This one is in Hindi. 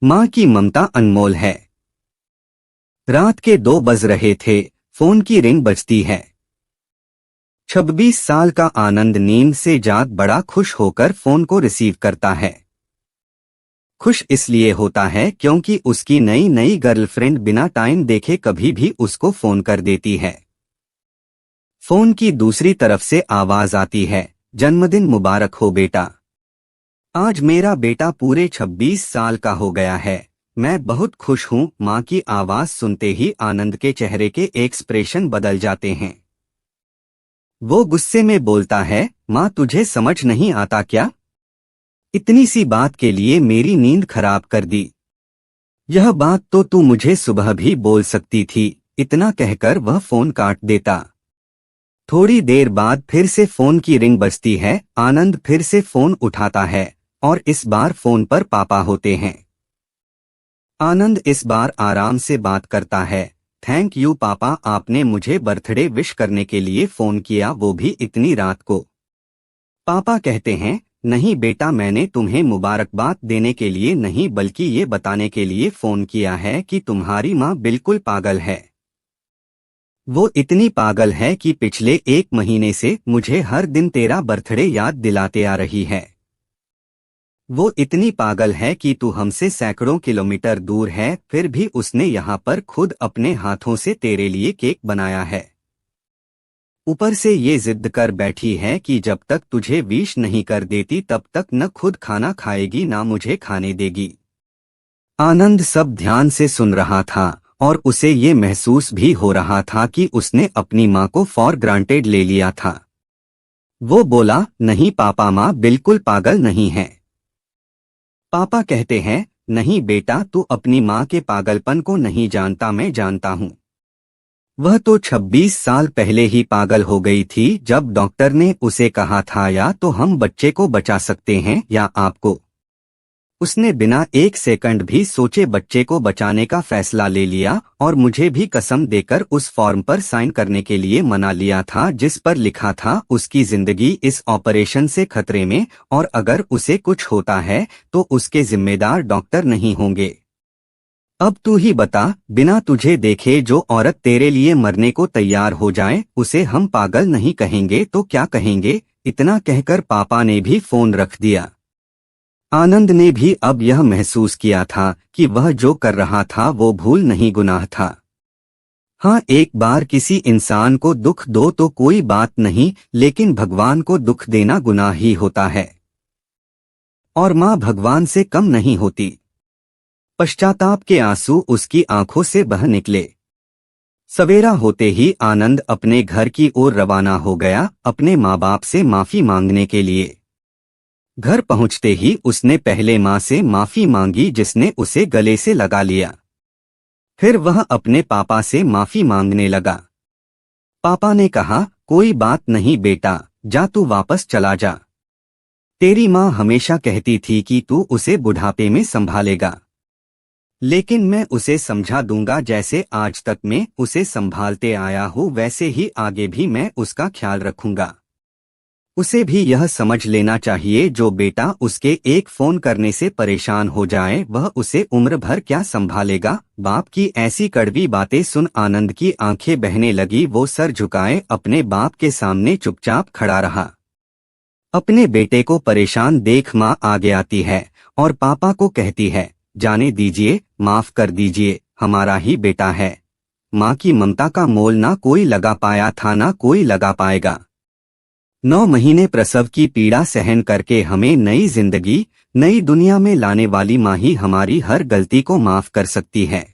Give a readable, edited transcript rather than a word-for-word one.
माँ की ममता अनमोल है। रात के 2 बज रहे थे, फोन की रिंग बजती है। 26 साल का आनंद नींद से जाग बड़ा खुश होकर फोन को रिसीव करता है। खुश इसलिए होता है क्योंकि उसकी नई नई गर्लफ्रेंड बिना टाइम देखे कभी भी उसको फोन कर देती है। फोन की दूसरी तरफ से आवाज आती है, जन्मदिन मुबारक हो बेटा। आज मेरा बेटा पूरे 26 साल का हो गया है। मैं बहुत खुश हूँ। माँ की आवाज सुनते ही आनंद के चेहरे के एक्सप्रेशन बदल जाते हैं। वो गुस्से में बोलता है, माँ तुझे समझ नहीं आता क्या? इतनी सी बात के लिए मेरी नींद खराब कर दी। यह बात तो तू मुझे सुबह भी बोल सकती थी। इतना कहकर वह फोन काट देता। थोड़ी देर बाद फिर से फोन की रिंग बजती है। आनंद फिर से फोन उठाता है और इस बार फोन पर पापा होते हैं। आनंद इस बार आराम से बात करता है। थैंक यू पापा, आपने मुझे बर्थडे विश करने के लिए फोन किया, वो भी इतनी रात को। पापा कहते हैं, नहीं बेटा, मैंने तुम्हें मुबारकबाद देने के लिए नहीं बल्कि ये बताने के लिए फोन किया है कि तुम्हारी माँ बिल्कुल पागल है। वो इतनी पागल है कि पिछले 1 महीने से मुझे हर दिन तेरा बर्थडे याद दिलाते आ रही है। वो इतनी पागल है कि तू हमसे सैकड़ों किलोमीटर दूर है, फिर भी उसने यहाँ पर खुद अपने हाथों से तेरे लिए केक बनाया है। ऊपर से ये जिद कर बैठी है कि जब तक तुझे विश नहीं कर देती तब तक न खुद खाना खाएगी ना मुझे खाने देगी। आनंद सब ध्यान से सुन रहा था और उसे ये महसूस भी हो रहा था कि उसने अपनी माँ को फॉर ग्रांटेड ले लिया था। वो बोला, नहीं पापा, माँ बिल्कुल पागल नहीं है। पापा कहते हैं, नहीं बेटा, तू अपनी माँ के पागलपन को नहीं जानता, मैं जानता हूँ। वह तो 26 साल पहले ही पागल हो गई थी जब डॉक्टर ने उसे कहा था या तो हम बच्चे को बचा सकते हैं या आपको। उसने बिना 1 सेकंड भी सोचे बच्चे को बचाने का फैसला ले लिया और मुझे भी कसम देकर उस फॉर्म पर साइन करने के लिए मना लिया था जिस पर लिखा था उसकी जिंदगी इस ऑपरेशन से खतरे में और अगर उसे कुछ होता है तो उसके जिम्मेदार डॉक्टर नहीं होंगे। अब तू ही बता, बिना तुझे देखे जो औरत तेरे लिए मरने को तैयार हो जाए उसे हम पागल नहीं कहेंगे तो क्या कहेंगे? इतना कहकर पापा ने भी फोन रख दिया। आनंद ने भी अब यह महसूस किया था कि वह जो कर रहा था वो भूल नहीं गुनाह था। हाँ, एक बार किसी इंसान को दुख दो तो कोई बात नहीं, लेकिन भगवान को दुख देना गुनाह ही होता है। और माँ भगवान से कम नहीं होती। पश्चाताप के आंसू उसकी आंखों से बह निकले। सवेरा होते ही आनंद अपने घर की ओर रवाना हो गया, अपने माँ बाप से माफी मांगने के लिए। घर पहुंचते ही उसने पहले माँ से माफी मांगी जिसने उसे गले से लगा लिया। फिर वह अपने पापा से माफी मांगने लगा। पापा ने कहा, कोई बात नहीं बेटा, जा तू वापस चला जा। तेरी माँ हमेशा कहती थी कि तू उसे बुढ़ापे में संभालेगा, लेकिन मैं उसे समझा दूंगा जैसे आज तक मैं उसे संभालते आया हूँ वैसे ही आगे भी मैं उसका ख्याल रखूंगा। उसे भी यह समझ लेना चाहिए जो बेटा उसके एक फोन करने से परेशान हो जाए वह उसे उम्र भर क्या संभालेगा। बाप की ऐसी कड़वी बातें सुन आनंद की आंखें बहने लगी। वो सर झुकाए अपने बाप के सामने चुपचाप खड़ा रहा। अपने बेटे को परेशान देख माँ आगे आती है और पापा को कहती है, जाने दीजिए, माफ कर दीजिए, हमारा ही बेटा है। माँ की ममता का मोल ना कोई लगा पाया था ना कोई लगा पाएगा। 9 महीने प्रसव की पीड़ा सहन करके हमें नई जिंदगी, नई दुनिया में लाने वाली माँ ही हमारी हर गलती को माफ कर सकती है।